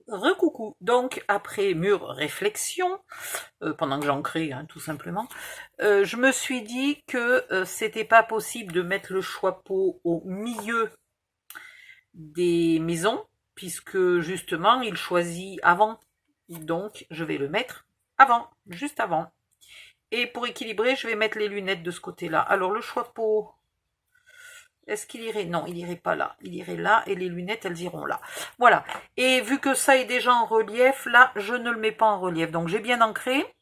Recoucou. Donc, après mûre réflexion, pendant que j'en crée, hein, tout simplement, je me suis dit que c'était pas possible de mettre le choix-peau au milieu des maisons, puisque justement, il choisit avant. Donc, je vais le mettre avant, juste avant. Et pour équilibrer, je vais mettre les lunettes de ce côté-là. Alors, le choix-peau, est-ce qu'il irait? Non, il irait pas là. Il irait là et les lunettes, elles iront là. Voilà. Et vu que ça est déjà en relief, là, je ne le mets pas en relief. Donc, j'ai bien ancré.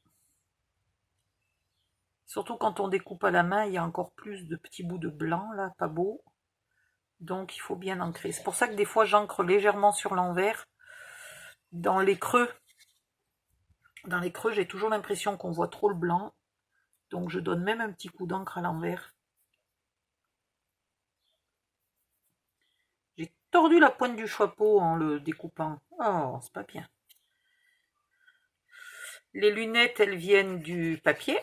Surtout quand on découpe à la main, il y a encore plus de petits bouts de blanc, là, pas beau. Donc, il faut bien ancrer. C'est pour ça que des fois, j'ancre légèrement sur l'envers. Dans les creux, j'ai toujours l'impression qu'on voit trop le blanc. Donc, je donne même un petit coup d'encre à l'envers. J'ai tordu la pointe du chapeau en le découpant. Oh, c'est pas bien. Les lunettes, elles viennent du papier.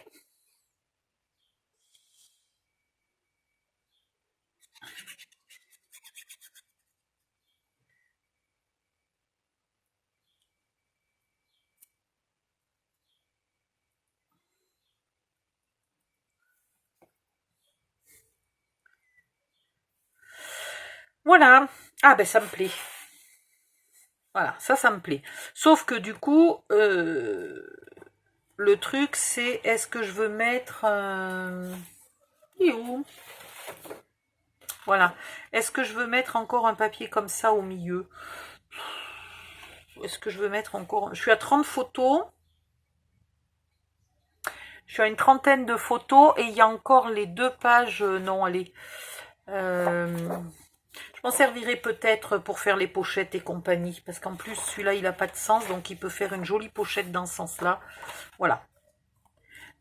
Voilà. Ah ben ça me plaît. Voilà, ça me plaît. Sauf que du coup, le truc c'est, est-ce que je veux mettre... il est où? Voilà. Est-ce que je veux mettre encore un papier comme ça au milieu? Est-ce que je veux mettre encore... Je suis à 30 photos. Je suis à une trentaine de photos et il y a encore les 2 pages... non, allez. Je m'en servirai peut-être pour faire les pochettes et compagnie. Parce qu'en plus, celui-là, il n'a pas de sens. Donc, il peut faire une jolie pochette dans ce sens-là. Voilà.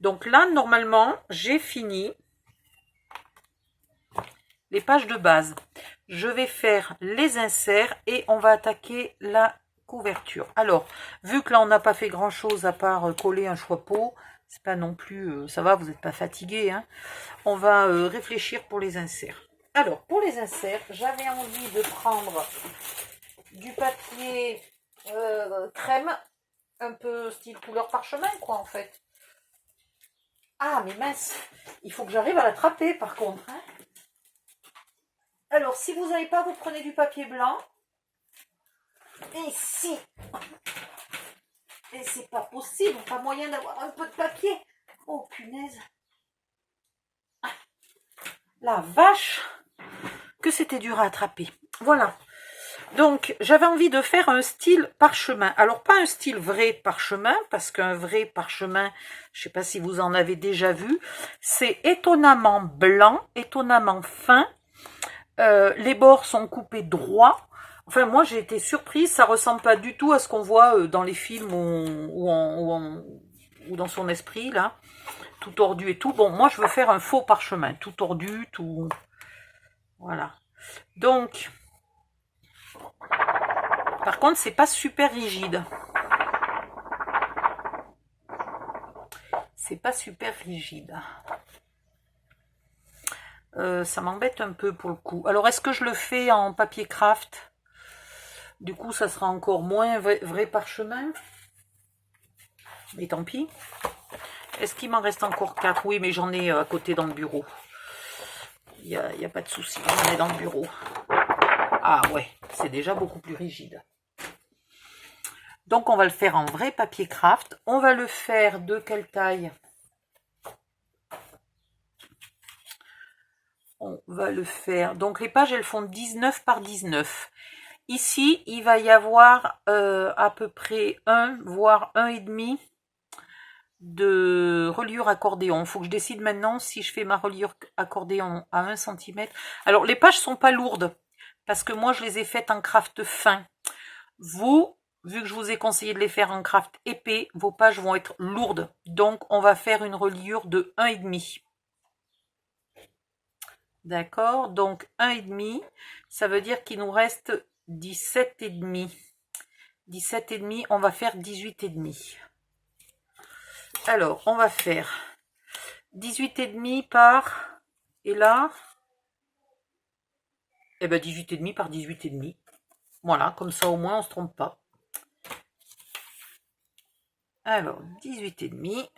Donc là, normalement, j'ai fini les pages de base. Je vais faire les inserts et on va attaquer la couverture. Alors, vu que là, on n'a pas fait grand-chose à part coller un choix-peau, c'est pas non plus... ça va, vous n'êtes pas fatigué, hein. On va réfléchir pour les inserts. Alors, pour les inserts, j'avais envie de prendre du papier crème, un peu style couleur parchemin, quoi, en fait. Ah, mais mince, il faut que j'arrive à l'attraper, par contre. Hein. Alors, si vous n'avez pas, vous prenez du papier blanc. Ici. Et c'est pas possible, pas moyen d'avoir un peu de papier. Oh, punaise. Ah, la vache, que c'était dur à attraper. Voilà. Donc, j'avais envie de faire un style parchemin. Alors, pas un style vrai parchemin, parce qu'un vrai parchemin, je ne sais pas si vous en avez déjà vu, c'est étonnamment blanc, étonnamment fin. Les bords sont coupés droits. Enfin, moi, j'ai été surprise. Ça ressemble pas du tout à ce qu'on voit dans les films ou dans son esprit, là. Tout tordu et tout. Bon, moi, je veux faire un faux parchemin. Tout tordu, tout... Voilà. Donc... Par contre, c'est pas super rigide. C'est pas super rigide. Ça m'embête un peu pour le coup. Alors, est-ce que je le fais en papier craft? Du coup, ça sera encore moins vrai parchemin. Mais tant pis. Est-ce qu'il m'en reste encore 4? Oui, mais j'en ai à côté dans le bureau. Il n'y a pas de souci, j'en ai dans le bureau. Ah ouais, c'est déjà beaucoup plus rigide. Donc, on va le faire en vrai papier craft. On va le faire de quelle taille? On va le faire. Donc, les pages, elles font 19 par 19. Ici, il va y avoir à peu près 1, voire 1,5 de reliure accordéon. Il faut que je décide maintenant si je fais ma reliure accordéon à 1 cm. Alors, les pages sont pas lourdes, parce que moi, je les ai faites en craft fin. Vous, vu que je vous ai conseillé de les faire en craft épais, vos pages vont être lourdes. Donc, on va faire une reliure de 1,5. D'accord? Donc, 1,5, ça veut dire qu'il nous reste 17,5. 17,5, on va faire 18,5. Alors, on va faire 18,5 par... Et là... Eh ben, 18,5 par 18,5. Voilà, comme ça au moins on ne se trompe pas. Alors, 18,5.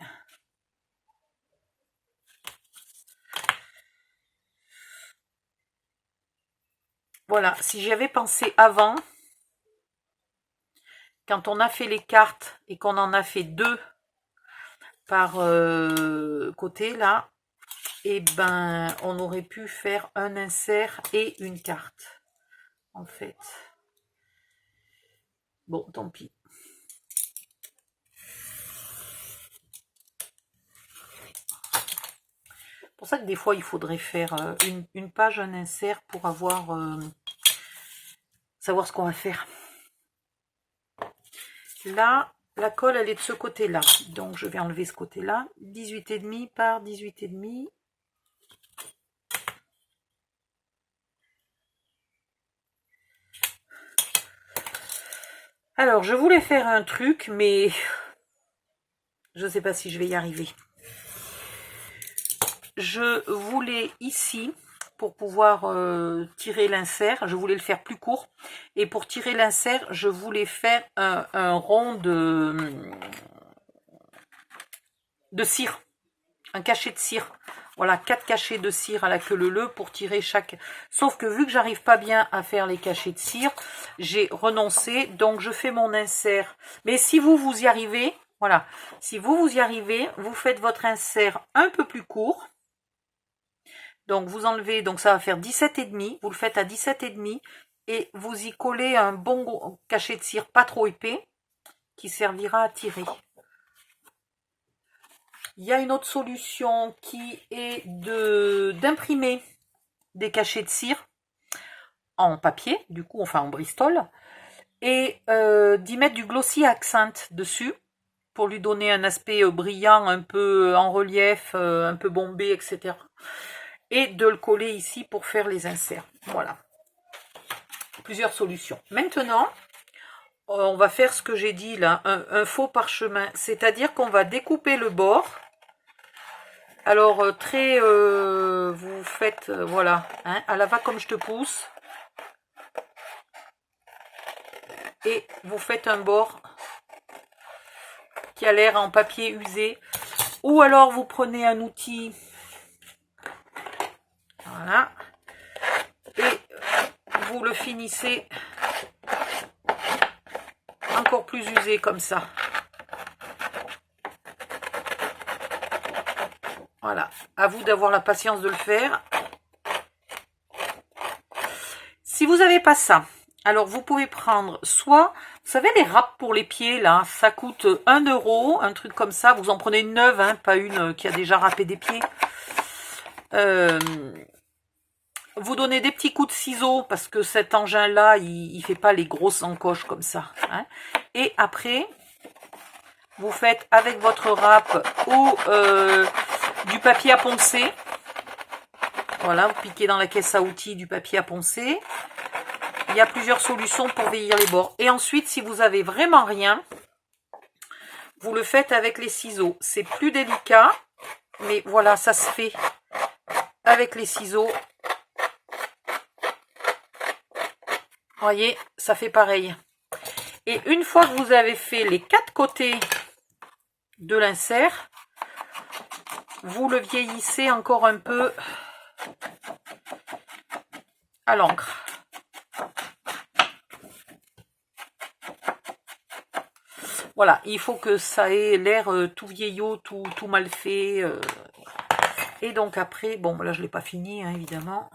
Voilà, si j'y avais pensé avant, quand on a fait les cartes et qu'on en a fait 2 par côté là, et ben on aurait pu faire un insert et une carte en fait. Bon, tant pis. C'est pour ça que des fois il faudrait faire une page, un insert pour avoir savoir ce qu'on va faire. Là, la colle elle est de ce côté là, donc je vais enlever ce côté là. 18,5 par 18,5. Alors, je voulais faire un truc, mais je ne sais pas si je vais y arriver. Je voulais ici, pour pouvoir tirer l'insert, je voulais le faire plus court. Et pour tirer l'insert, je voulais faire un rond de cire. Un cachet de cire. Voilà, 4 cachets de cire à la queue leu pour tirer chaque... Sauf que vu que j'arrive pas bien à faire les cachets de cire, j'ai renoncé. Donc, je fais mon insert. Mais si vous y arrivez, voilà. Si vous y arrivez, vous faites votre insert un peu plus court. Donc, vous enlevez, donc ça va faire 17,5. Vous le faites à 17,5 et vous y collez un bon cachet de cire pas trop épais qui servira à tirer. Il y a une autre solution qui est d'imprimer des cachets de cire en papier, du coup, enfin en Bristol, et d'y mettre du glossy accent dessus pour lui donner un aspect brillant, un peu en relief, un peu bombé, etc. Et de le coller ici pour faire les inserts. Voilà. Plusieurs solutions. Maintenant, on va faire ce que j'ai dit là, un faux parchemin, c'est-à-dire qu'on va découper le bord. Alors, vous faites, voilà, hein, à la va comme je te pousse. Et vous faites un bord qui a l'air en papier usé. Ou alors, vous prenez un outil. Voilà. Et vous le finissez encore plus usé comme ça. Voilà, à vous d'avoir la patience de le faire. Si vous n'avez pas ça, alors vous pouvez prendre soit, vous savez les râpes pour les pieds là, ça coûte 1 €, un truc comme ça, vous en prenez une neuve, hein, pas une qui a déjà râpé des pieds. Vous donnez des petits coups de ciseaux parce que cet engin là, il fait pas les grosses encoches comme ça. Hein. Et après, vous faites avec votre râpe ou du papier à poncer. Voilà, vous piquez dans la caisse à outils du papier à poncer. Il y a plusieurs solutions pour vieillir les bords. Et ensuite, si vous avez vraiment rien, vous le faites avec les ciseaux. C'est plus délicat, mais voilà, ça se fait avec les ciseaux. Vous voyez, ça fait pareil. Et une fois que vous avez fait les 4 côtés de l'insert, vous le vieillissez encore un peu à l'encre. Voilà, il faut que ça ait l'air tout vieillot, tout mal fait. Et donc après, bon là je ne l'ai pas fini hein, évidemment.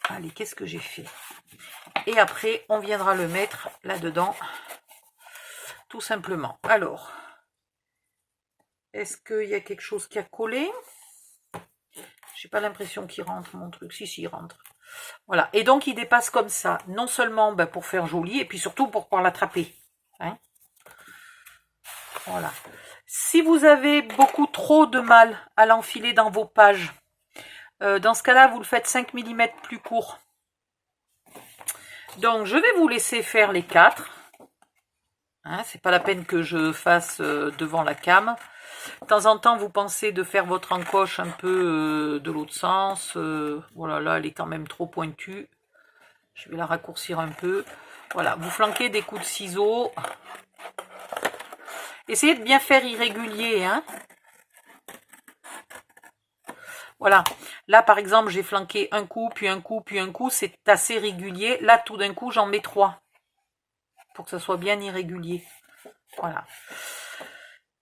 Allez, qu'est-ce que j'ai fait? Et après, on viendra le mettre là-dedans, tout simplement. Alors, est-ce qu'il y a quelque chose qui a collé? J'ai pas l'impression qu'il rentre mon truc. Si, il rentre. Voilà. Et donc, il dépasse comme ça. Non seulement pour faire joli, et puis surtout pour pouvoir l'attraper. Hein, voilà. Si vous avez beaucoup trop de mal à l'enfiler dans vos pages, dans ce cas-là, vous le faites 5 mm plus court. Donc, je vais vous laisser faire les 4. Hein, c'est pas la peine que je fasse devant la cam. De temps en temps, vous pensez de faire votre encoche un peu de l'autre sens. Voilà, là, elle est quand même trop pointue. Je vais la raccourcir un peu. Voilà, vous flanquez des coups de ciseaux. Essayez de bien faire irrégulier, hein. Voilà, là par exemple j'ai flanqué un coup, puis un coup, puis un coup, c'est assez régulier. Là tout d'un coup j'en mets 3 pour que ça soit bien irrégulier. Voilà.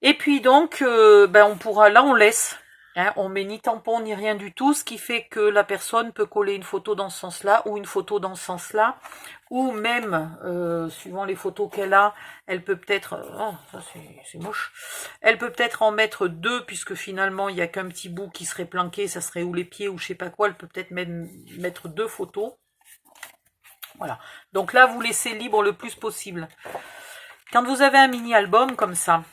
Et puis donc, on pourra, là on laisse, hein, on met ni tampon ni rien du tout, ce qui fait que la personne peut coller une photo dans ce sens-là ou une photo dans ce sens-là, ou même, suivant les photos qu'elle a, elle peut peut-être, oh ça c'est moche, elle peut peut-être en mettre 2 puisque finalement il n'y a qu'un petit bout qui serait planqué, ça serait ou les pieds ou je sais pas quoi, elle peut peut-être même mettre 2 photos. Voilà, donc là vous laissez libre le plus possible. Quand vous avez un mini-album comme ça,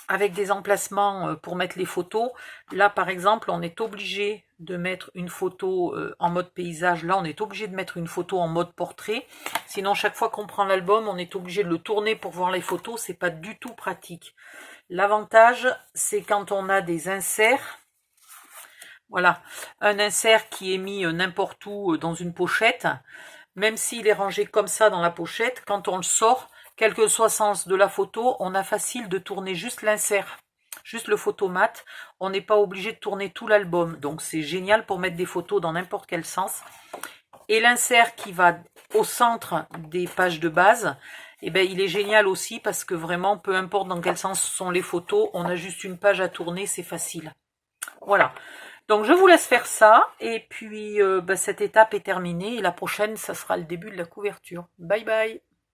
avec des emplacements pour mettre les photos, là par exemple on est obligé de mettre une photo en mode paysage, là on est obligé de mettre une photo en mode portrait, sinon chaque fois qu'on prend l'album on est obligé de le tourner pour voir les photos, c'est pas du tout pratique. L'avantage c'est quand on a des inserts, voilà, un insert qui est mis n'importe où dans une pochette, même s'il est rangé comme ça dans la pochette, quand on le sort, quel que soit le sens de la photo, on a facile de tourner juste l'insert, juste le photomat. On n'est pas obligé de tourner tout l'album. Donc c'est génial pour mettre des photos dans n'importe quel sens. Et l'insert qui va au centre des pages de base, il est génial aussi parce que vraiment, peu importe dans quel sens sont les photos, on a juste une page à tourner, c'est facile. Voilà. Donc je vous laisse faire ça. Et puis cette étape est terminée. Et la prochaine, ça sera le début de la couverture. Bye bye.